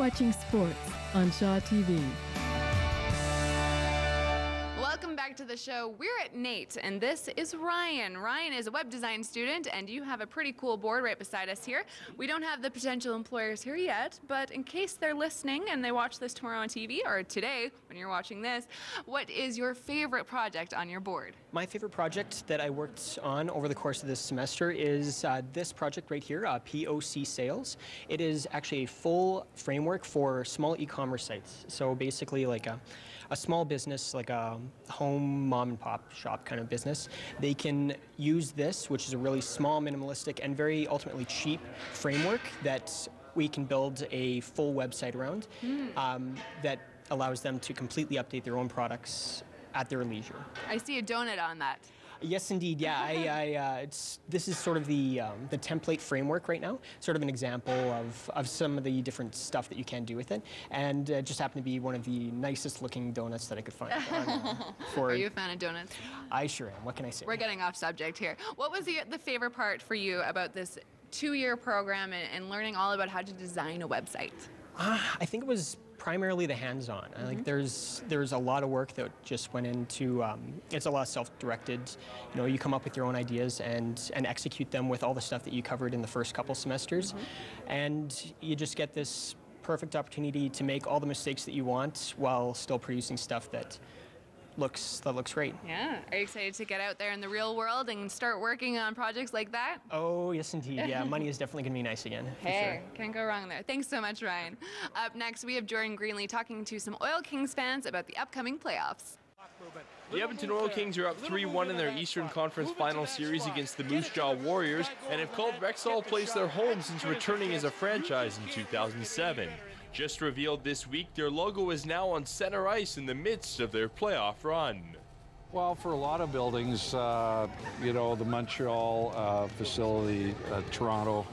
watching sports on Shaw TV. Welcome back to the show. We're at NAIT, and this is Ryan. Ryan is a web design student, and you have a pretty cool board right beside us here. We don't have the potential employers here yet, but in case they're listening and they watch this tomorrow on TV, or today when you're watching this, what is your favorite project on your board? My favorite project that I worked on over the course of this semester is this project right here, POC Sales. It is actually a full framework for small e-commerce sites. So basically like a small business, like a home mom and pop shop kind of business, they can use this, which is a really small, minimalistic, and very ultimately cheap framework that we can build a full website around that allows them to completely update their own products at their leisure. I see a donut on that. Yes, indeed. Yeah, this is sort of the template framework right now, sort of an example of some of the different stuff that you can do with it, and it just happened to be one of the nicest looking donuts that I could find. Are you a fan of donuts? I sure am. What can I say? We're getting off subject here. What was the favorite part for you about this 2-year program and learning all about how to design a website? I think it was primarily the hands-on. Like there's a lot of work that just went into it's a lot of self-directed. You know, you come up with your own ideas and execute them with all the stuff that you covered in the first couple semesters, and you just get this perfect opportunity to make all the mistakes that you want while still producing stuff that looks great. Yeah. Are you excited to get out there in the real world and start working on projects like that? Oh, yes, indeed. Yeah, money is definitely going to be nice again. Hey, for sure. Can't go wrong there. Thanks so much, Ryan. Up next, we have Jordan Greenlee talking to some Oil Kings fans about the upcoming playoffs. The Edmonton Oil Kings are up 3-1 in their Eastern Conference Final Series against the Moose Jaw Warriors and have called Rexall Place their home since returning as a franchise in 2007. Just revealed this week, their logo is now on center ice in the midst of their playoff run. Well, for a lot of buildings, you know, the Montreal facility, Toronto,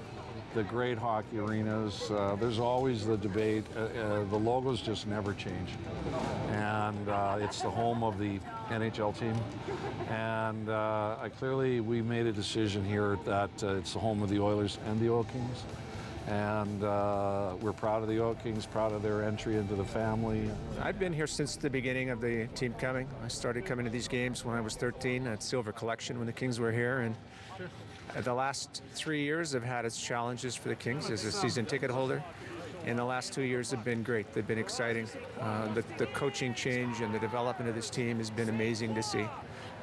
the great hockey arenas, there's always the debate. The logos just never change. And it's the home of the NHL team. And clearly we made a decision here that it's the home of the Oilers and the Oil Kings. And we're proud of the Oil Kings, proud of their entry into the family. I've been here since the beginning of the team coming. I started coming to these games when I was 13 at Silver Collection when the Kings were here. And the last 3 years have had its challenges for the Kings as a season ticket holder. And the last 2 years have been great. They've been exciting. The coaching change and the development of this team has been amazing to see.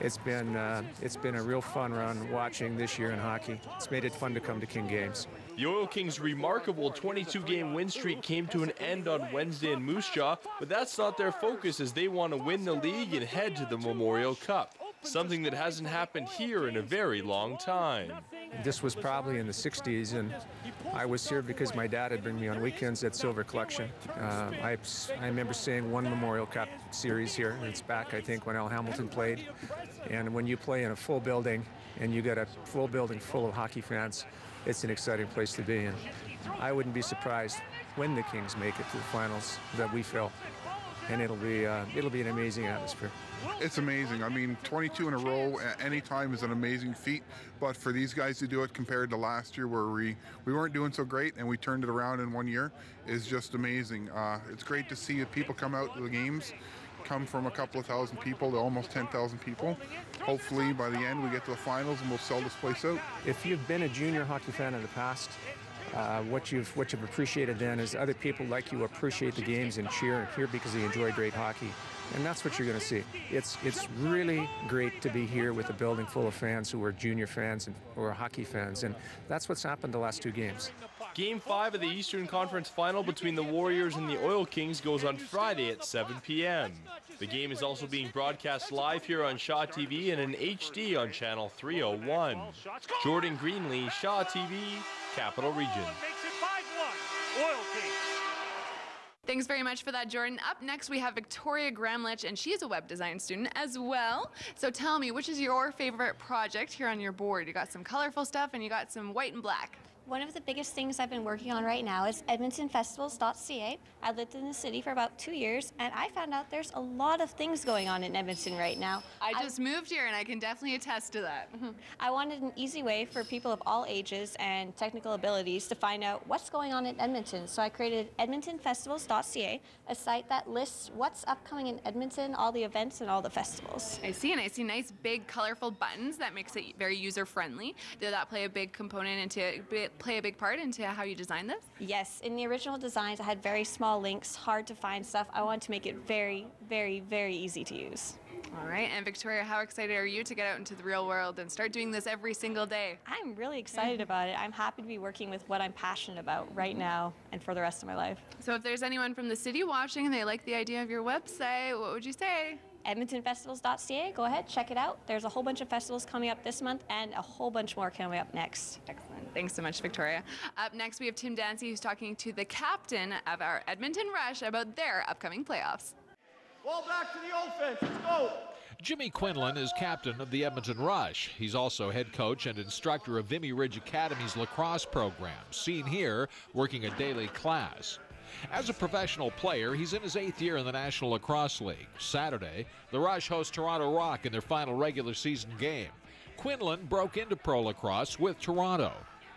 It's been a real fun run watching this year in hockey. It's made it fun to come to King games. The Oil Kings' remarkable 22-game win streak came to an end on Wednesday in Moose Jaw, but that's not their focus as they want to win the league and head to the Memorial Cup, something that hasn't happened here in a very long time. This was probably in the 60s, and I was here because my dad had bring me on weekends at Silver Collection. I remember seeing one Memorial Cup series here, and it's back, I think, when Al Hamilton played. And when you play in a full building, and you got a full building full of hockey fans, it's an exciting place to be. And I wouldn't be surprised when the Kings make it to the finals that we fill. And it'll be an amazing atmosphere. It's amazing. I mean, 22 in a row at any time is an amazing feat. But for these guys to do it compared to last year where we weren't doing so great and we turned it around in 1 year is just amazing. It's great to see people come out to the games, come from a couple of thousand people to almost 10,000 people. Hopefully by the end we get to the finals and we'll sell this place out. If you've been a junior hockey fan in the past, what you've appreciated then is other people like you appreciate the games and cheer here because they enjoy great hockey. And that's what you're going to see. It's really great to be here with a building full of fans who are junior fans and who are hockey fans. And that's what's happened the last 2 games. Game 5 of the Eastern Conference Final between the Warriors and the Oil Kings goes on Friday at 7 p.m. The game is also being broadcast live here on Shaw TV and in HD on Channel 301. Jordan Greenlee, Shaw TV, Capital Region. Thanks very much for that, Jordan. Up next, we have Victoria Gramlich, and she is a web design student as well. So tell me, which is your favorite project here on your board? You got some colorful stuff, and you got some white and black. One of the biggest things I've been working on right now is EdmontonFestivals.ca. I lived in the city for about 2 years, and I found out there's a lot of things going on in Edmonton right now. I just moved here, and I can definitely attest to that. I wanted an easy way for people of all ages and technical abilities to find out what's going on in Edmonton. So I created EdmontonFestivals.ca, a site that lists what's upcoming in Edmonton, all the events, and all the festivals. I see, and I see nice, big, colorful buttons that makes it very user-friendly. Did that play a big play a big part into how you designed this? Yes, in the original designs I had very small links, hard to find stuff. I wanted to make it very, very, very easy to use. All right, and Victoria, how excited are you to get out into the real world and start doing this every single day? I'm really excited about it. I'm happy to be working with what I'm passionate about right now and for the rest of my life. So if there's anyone from the city watching and they like the idea of your website, what would you say? EdmontonFestivals.ca, go ahead, check it out. There's a whole bunch of festivals coming up this month and a whole bunch more coming up next. Excellent. Thanks so much, Victoria. Up next, we have Tim Dancy, who's talking to the captain of our Edmonton Rush about their upcoming playoffs. Ball back to the offense. Let's go. Jimmy Quinlan is captain of the Edmonton Rush. He's also head coach and instructor of Vimy Ridge Academy's lacrosse program, seen here working a daily class. As a professional player, he's in his 8th year in the National Lacrosse League. Saturday, the Rush host Toronto Rock in their final regular season game. Quinlan broke into pro lacrosse with Toronto.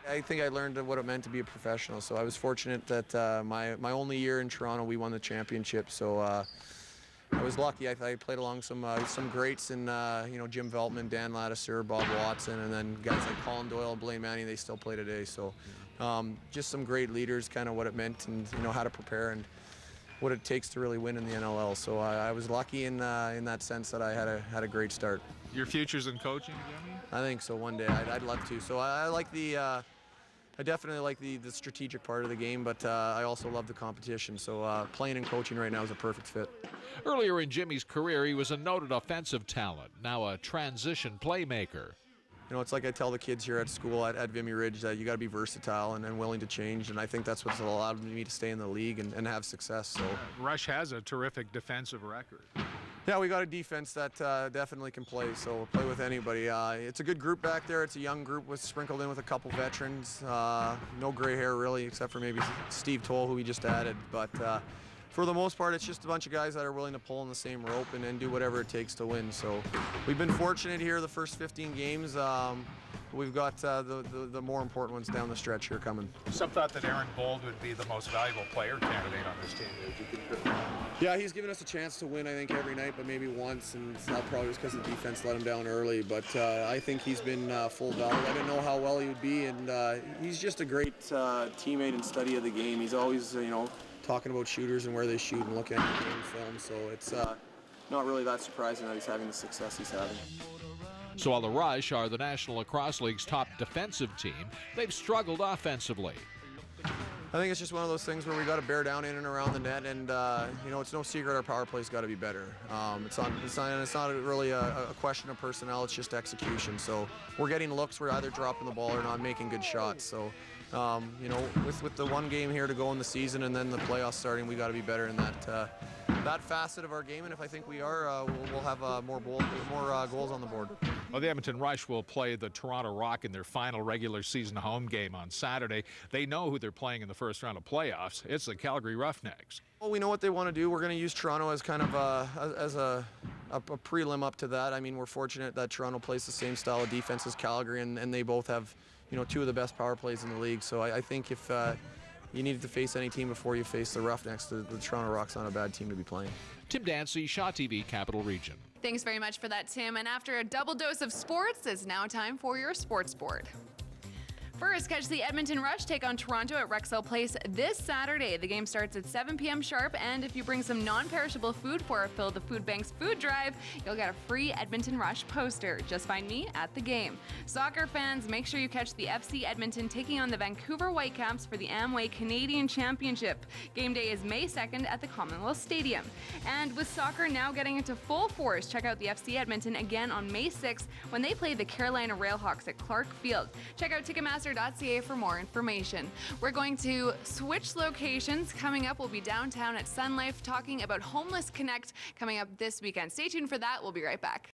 I think I learned what it meant to be a professional, so I was fortunate that my only year in Toronto, we won the championship. So I was lucky. I played along some greats in Jim Veltman, Dan Lattiser, Bob Watson, and then guys like Colin Doyle and Blaine Manning. They still play today. So just some great leaders, kind of what it meant, and how to prepare and what it takes to really win in the NLL. So I was lucky in that sense that I had a great start. Your future's in coaching, Jimmy? I think so. One day I'd love to. So I like I definitely like the strategic part of the game, but I also love the competition. So playing and coaching right now is a perfect fit. Earlier in Jimmy's career, he was a noted offensive talent, now a transition playmaker. It's like I tell the kids here at school at Vimy Ridge that you got to be versatile and willing to change, and I think that's what's allowed me to stay in the league and have success. So Rush has a terrific defensive record. Yeah, we got a defense that definitely can play, so we'll play with anybody. It's a good group back there. It's a young group sprinkled in with a couple veterans. No gray hair really, except for maybe Steve Toll, who we just added. But for the most part, it's just a bunch of guys that are willing to pull on the same rope and do whatever it takes to win. So we've been fortunate here the first 15 games. We've got the more important ones down the stretch here coming. Some thought that Aaron Bold would be the most valuable player candidate on this team. Yeah, he's given us a chance to win, I think, every night, but maybe once, and that probably was because the defense let him down early. But I think he's been full value. I didn't know how well he would be, and he's just a great teammate and study of the game. He's always, talking about shooters and where they shoot and looking at the game film, so it's not really that surprising that he's having the success he's having. So while the Rush are the National Lacrosse League's top defensive team, they've struggled offensively. I think it's just one of those things where we got to bear down in and around the net, and it's no secret our power play's got to be better. It's not really a question of personnel; it's just execution. So we're getting looks, we're either dropping the ball or not making good shots. So with the one game here to go in the season and then the playoffs starting, we got to be better in that facet of our game. And if I think we are, we'll have more goals on the board. Well, the Edmonton Rush will play the Toronto Rock in their final regular season home game on Saturday. They know who they're playing in the first round of playoffs. It's the Calgary Roughnecks. Well, we know what they want to do. We're going to use Toronto as kind of a prelim up to that. I mean, we're fortunate that Toronto plays the same style of defense as Calgary, and they both have, two of the best power plays in the league. So I think if you needed to face any team before you face the Roughnecks, the Toronto Rock's not a bad team to be playing. Tim Dancy, Shaw TV, Capital Region. Thanks very much for that, Tim. And after a double dose of sports, it's now time for your sports board. First, catch the Edmonton Rush take on Toronto at Rexall Place this Saturday. The game starts at 7 p.m. sharp, and if you bring some non-perishable food for our Fill the Food Bank's food drive, you'll get a free Edmonton Rush poster. Just find me at the game. Soccer fans, make sure you catch the FC Edmonton taking on the Vancouver Whitecaps for the Amway Canadian Championship. Game day is May 2nd at the Commonwealth Stadium. And with soccer now getting into full force, check out the FC Edmonton again on May 6th when they play the Carolina Railhawks at Clark Field. Check out Ticketmaster.ca for more information. We're going to switch locations. Coming up, we'll be downtown at Sun Life talking about Homeless Connect coming up this weekend. Stay tuned for that. We'll be right back.